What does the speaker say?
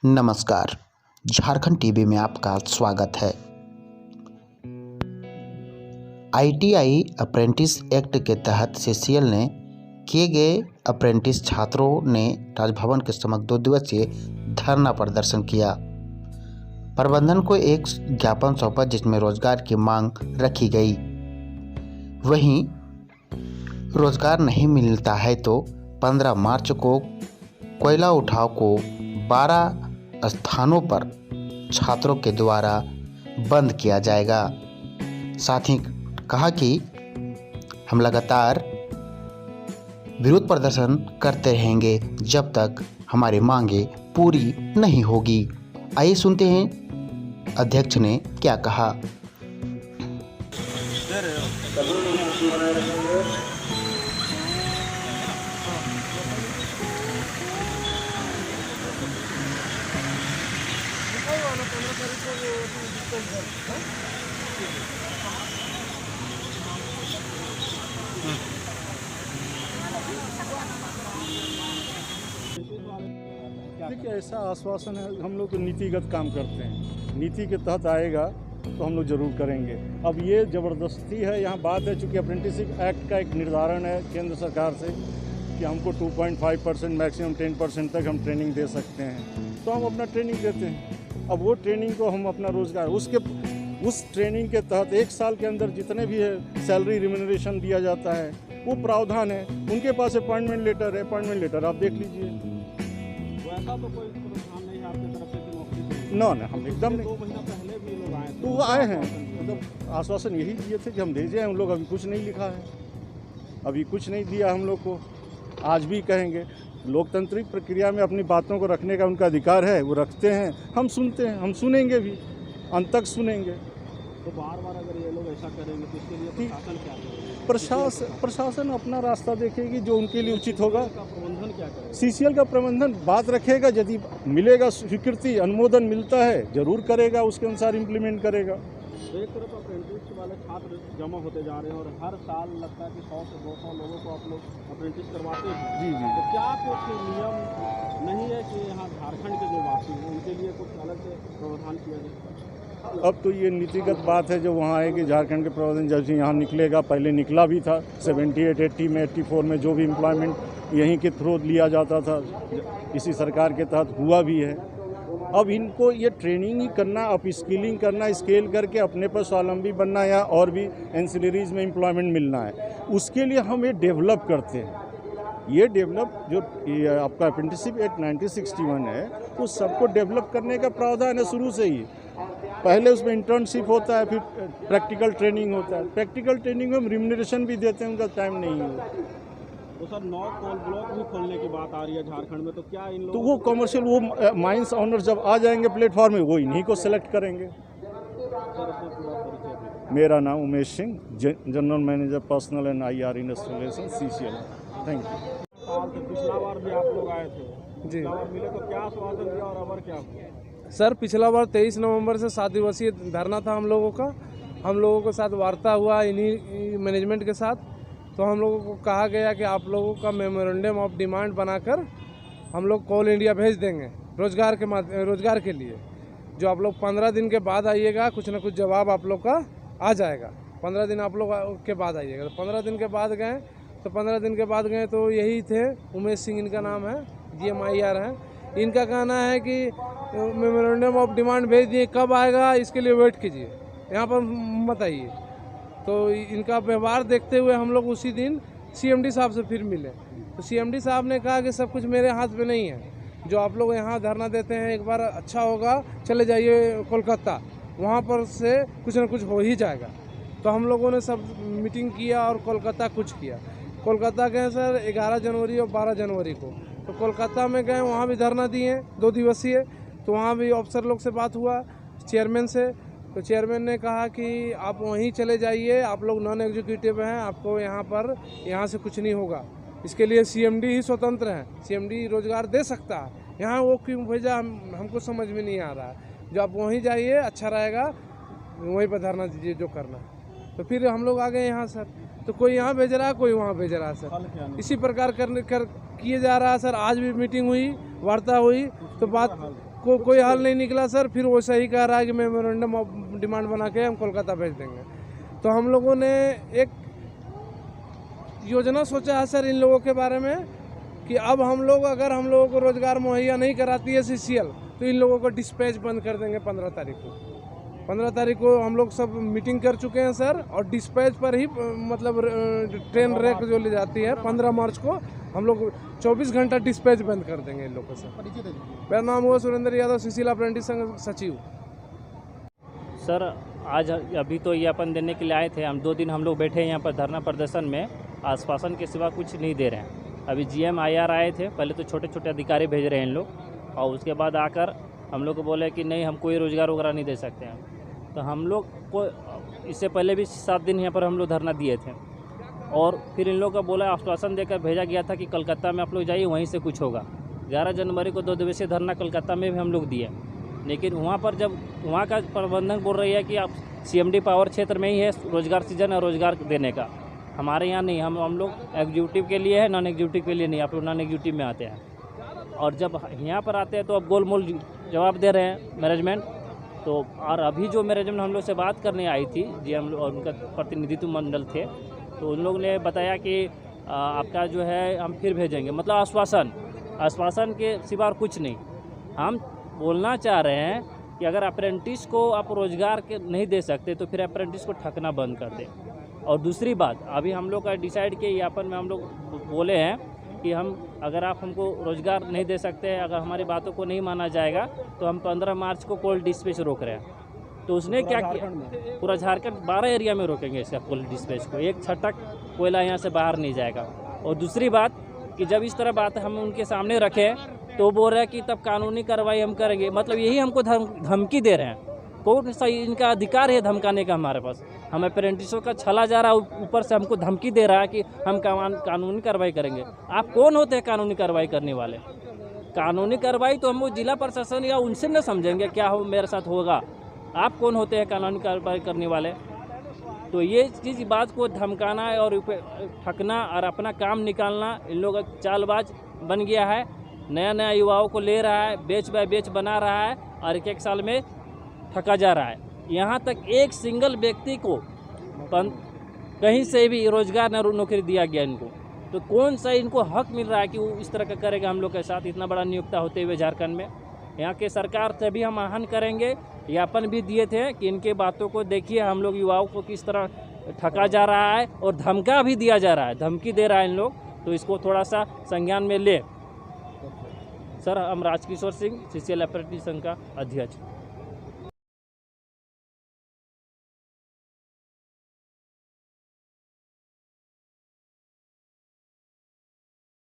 नमस्कार, झारखंड टीवी में आपका स्वागत है। आईटीआई अप्रेंटिस एक्ट के तहत सीसीएल ने किए गए अप्रेंटिस छात्रों ने राजभवन के समक्ष 2 दिवसीय धरना प्रदर्शन किया। प्रबंधन को एक ज्ञापन सौंपा जिसमें रोजगार की मांग रखी गई। वहीं रोजगार नहीं मिलता है तो 15 मार्च को कोयला उठाव को 12 स्थानों पर छात्रों के द्वारा बंद किया जाएगा। साथ ही कहा कि हम लगातार विरोध प्रदर्शन करते रहेंगे जब तक हमारी मांगे पूरी नहीं होगी। आइए सुनते हैं अध्यक्ष ने क्या कहा। देखिए, ऐसा आश्वासन है। हम लोग तो नीतिगत काम करते हैं, नीति के तहत आएगा तो हम लोग ज़रूर करेंगे। अब ये ज़बरदस्ती है, यहाँ बात है चूँकि अप्रेंटिसशिप एक्ट का एक निर्धारण है केंद्र सरकार से कि हमको 2.5% मैक्सिमम 10% तक हम ट्रेनिंग दे सकते हैं, तो हम अपना ट्रेनिंग देते हैं। अब वो ट्रेनिंग को हम अपना रोज़गार उस ट्रेनिंग के तहत 1 साल के अंदर जितने भी है सैलरी रिम्यूनरेशन दिया जाता है, वो प्रावधान है। उनके पास अपॉइंटमेंट लेटर आप देख लीजिए। वैसा तो कोई प्रावधान नहीं है आपकी तरफ से कि नौकरी ना हम एकदम नहीं। 2 महीना पहले भी लोग आए थे, तो वो आए हैं, मतलब आश्वासन यही दिए थे कि हम भेजे हैं। उन लोग अभी कुछ नहीं लिखा है, अभी कुछ नहीं दिया हम लोग को। आज भी कहेंगे, लोकतांत्रिक प्रक्रिया में अपनी बातों को रखने का उनका अधिकार है, वो रखते हैं। हम सुनते हैं, हम सुनेंगे भी, अंत तक सुनेंगे। तो बार-बार अगर ये लोग ऐसा करेंगे तो इसके लिए प्रशासन क्या करेगा? प्रशासन अपना रास्ता देखेगी जो उनके लिए उचित होगा। का प्रबंधन क्या करेगा? सीसीएल का प्रबंधन बात रखेगा, यदि मिलेगा स्वीकृति अनुमोदन मिलता है जरूर करेगा, उसके अनुसार इम्प्लीमेंट करेगा। तो एक तरफ अप्रेंटिस वाले छात्र जमा होते जा रहे हैं और हर साल लगता है कि 100 से 200 लोगों को आप लोग अप्रेंटिस करवाते हैं। जी जी। तो क्या कुछ नियम नहीं है कि यहाँ झारखंड के जो वासी हैं उनके लिए कुछ अलग से प्रावधान किया जाए? अब तो ये नीतिगत बात है जो वहाँ आएगी। झारखंड के प्रबंधन जब से यहाँ निकलेगा, पहले निकला भी था 78, 80 में, 84 में जो भी एम्प्लॉयमेंट यहीं के थ्रू लिया जाता था, इसी सरकार के तहत हुआ भी है। अब इनको ये ट्रेनिंग ही करना, अप स्किलिंग करना, स्केल करके अपने पर स्वावलंबी बनना या और भी एंसिलरीज में एम्प्लॉयमेंट मिलना है, उसके लिए हम ये डेवलप करते हैं। ये डेवलप जो ये आपका अप्रेंटिसशिप एक्ट 1961 है, उस सबको डेवलप करने का प्रावधान है शुरू से ही। पहले उसमें इंटर्नशिप होता है, फिर प्रैक्टिकल ट्रेनिंग होता है। प्रैक्टिकल ट्रेनिंग में हम रिम्यूनरेशन भी देते हैं, उनका टाइम नहीं है। तो सर 9 कोल ब्लॉक भी खोलने की बात आ रही है झारखंड में, तो क्या इन तो लोगों वो कमर्शियल, वो माइंस ऑनर जब आ जाएंगे प्लेटफॉर्म में, वो इन्हीं को सेलेक्ट करेंगे। सर अपना पूरा परिचय दें? मेरा नाम Umesh Singh, general manager personnel and IR industrial relation CCL। Thank you. साल से पिछला बार भी आप लोग आए थे जी। पिछला बार मिले तो क्या आश्वासन दिया और अबर क्या हुआ? सर, पिछला बार 23 नवंबर से 7 दिवसीय धरना था हम लोगों का। हम लोगों के साथ वार्ता हुआ इन्हीं मैनेजमेंट के साथ। तो हम लोगों को कहा गया कि आप लोगों का मेमोरेंडम ऑफ डिमांड बनाकर हम लोग कोल इंडिया भेज देंगे रोजगार के लिए। जो आप लोग 15 दिन के बाद आइएगा, कुछ ना कुछ जवाब आप लोग का आ जाएगा। 15 दिन आप लोग के बाद आइएगा। तो 15 दिन के बाद गए तो यही थे, उमेश सिंह इनका नाम है, GMIR है। इनका कहना है कि मेमोरेंडम ऑफ डिमांड भेज दिए, कब आएगा इसके लिए वेट कीजिए, यहाँ पर मत आइए। तो इनका व्यवहार देखते हुए हम लोग उसी दिन CMD साहब से फिर मिले। तो CMD साहब ने कहा कि सब कुछ मेरे हाथ में नहीं है, जो आप लोग यहाँ धरना देते हैं, एक बार अच्छा होगा चले जाइए कोलकाता, वहाँ पर से कुछ ना कुछ हो ही जाएगा। तो हम लोगों ने सब मीटिंग किया और कोलकाता कुछ किया। कोलकाता गए सर 11 जनवरी और 12 जनवरी को। तो कोलकाता में गए, वहाँ भी धरना दिए 2 दिवसीय। तो वहाँ भी अफसर लोग से बात हुआ, चेयरमैन से। तो चेयरमैन ने कहा कि आप वहीं चले जाइए, आप लोग नॉन एग्जीक्यूटिव हैं, आपको यहाँ से कुछ नहीं होगा। इसके लिए CMD ही स्वतंत्र है, CMD रोजगार दे सकता है। यहाँ वो क्यों भेजा हमको समझ में नहीं आ रहा है। जो आप वहीं जाइए, अच्छा रहेगा, वहीं पर धरना दीजिए जो करना है। तो फिर हम लोग आ गए यहाँ सर। तो कोई यहाँ भेज रहा है, कोई वहाँ भेज रहा है सर। इसी प्रकार किए जा रहा है सर। आज भी मीटिंग हुई, वार्ता हुई, तो बात कोई हाल नहीं निकला सर। फिर वो सही कह रहा है कि मेमोरेंडम ऑफ डिमांड बना के हम कोलकाता भेज देंगे। तो हम लोगों ने एक योजना सोचा है सर इन लोगों के बारे में कि अब हम लोग अगर हम लोगों को रोज़गार मुहैया नहीं कराती है CCL तो इन लोगों को डिस्पैच बंद कर देंगे 15 तारीख को। 15 तारीख को हम लोग सब मीटिंग कर चुके हैं सर, और डिस्पैच पर ही मतलब ट्रेन रेक जो ले जाती है 15 मार्च को हम लोग 24 घंटा डिस्पैच बंद कर देंगे इन लोगों को सर। मेरा नाम हुआ सुरेंद्र यादव, CCL अप्रेंटिस संघ सचिव। सर आज अभी तो ज्ञापन देने के लिए आए थे हम। 2 दिन हम लोग बैठे हैं यहाँ पर धरना प्रदर्शन में, आश्वासन के सिवा कुछ नहीं दे रहे हैं। अभी GM IR आए थे, पहले तो छोटे छोटे अधिकारी भेज रहे हैं इन लोग, और उसके बाद आकर हम लोग को बोले कि नहीं हम कोई रोज़गार वगैरह नहीं दे सकते हैं। तो हम लोग को इससे पहले भी 7 दिन यहाँ पर हम लोग धरना दिए थे, और फिर इन लोग का बोला आश्वासन देकर भेजा गया था कि कलकत्ता में आप लोग जाइए, वहीं से कुछ होगा। 11 जनवरी को 2 दिवसीय धरना कलकत्ता में भी हम लोग दिए, लेकिन वहाँ पर जब वहाँ का प्रबंधन बोल रही है कि आप CMD पावर क्षेत्र में ही है रोज़गार सीजन और रोज़गार देने का, हमारे यहाँ नहीं। हम लोग एग्जीक्यूटिव के लिए है, नॉन एग्जीक्यूटिव के लिए नहीं। आप लोग नॉन एग्जीक्यूटिव में आते हैं, और जब यहाँ पर आते हैं तो अब गोलमोल जवाब दे रहे हैं मैनेजमेंट। तो और अभी जो मैनेजमेंट हम लोग से बात करने आई थी GM और उनका प्रतिनिधित्व मंडल थे, तो उन लोग ने बताया कि आपका जो है हम फिर भेजेंगे, मतलब आश्वासन के सिवा और कुछ नहीं। हम बोलना चाह रहे हैं कि अगर अप्रेंटिस को आप रोज़गार के नहीं दे सकते तो फिर अप्रेंटिस को ठगना बंद कर दें। और दूसरी बात, अभी हम लोग का डिसाइड किए ज्ञापन में हम लोग बोले हैं कि हम अगर आप हमको रोज़गार नहीं दे सकते हैं, अगर हमारी बातों को नहीं माना जाएगा तो हम 15 मार्च को कोल डिस्पैच रोक रहे हैं। तो उसने क्या किया, पूरा झारखंड 12 एरिया में रोकेंगे इसका कोल डिस्पैच को, एक छटक कोयला यहाँ से बाहर नहीं जाएगा। और दूसरी बात कि जब इस तरह बात हम उनके सामने रखें तो बोल रहे हैं कि तब कानूनी कार्रवाई हम करेंगे, मतलब यही हमको धमकी दे रहे हैं। कौन सा इनका अधिकार है धमकाने का हमारे पास? हम अप्रेंटिसों का छला जा रहा है, ऊपर से हमको धमकी दे रहा है कि हम कानूनी कार्रवाई करेंगे। आप कौन होते हैं कानूनी कार्रवाई करने वाले? कानूनी कार्रवाई तो हम वो जिला प्रशासन या उनसे न समझेंगे क्या हो मेरे साथ होगा। आप कौन होते हैं कानूनी कार्रवाई करने वाले? तो ये चीज़ बात को धमकाना और ठगना और अपना काम निकालना इन लोगों का चालबाज बन गया है। नया युवाओं को ले रहा है, बेच बाय बेच बना रहा है, और एक साल में ठगा जा रहा है। यहाँ तक एक सिंगल व्यक्ति को कहीं से भी रोज़गार न नौकरी दिया गया इनको। तो कौन सा इनको हक मिल रहा है कि वो इस तरह का करेगा हम लोग के साथ? इतना बड़ा नियुक्ता होते हुए झारखंड में यहाँ के सरकार से भी हम आह्वान करेंगे, ज्ञापन भी दिए थे कि इनके बातों को देखिए, हम लोग युवाओं को किस तरह ठगा जा रहा है और धमका भी दिया जा रहा है, धमकी दे रहा है इन लोग। तो इसको थोड़ा सा संज्ञान में ले। सर हम राजकिशोर सिंह, CCL अप्रेंटिस संघ का अध्यक्ष।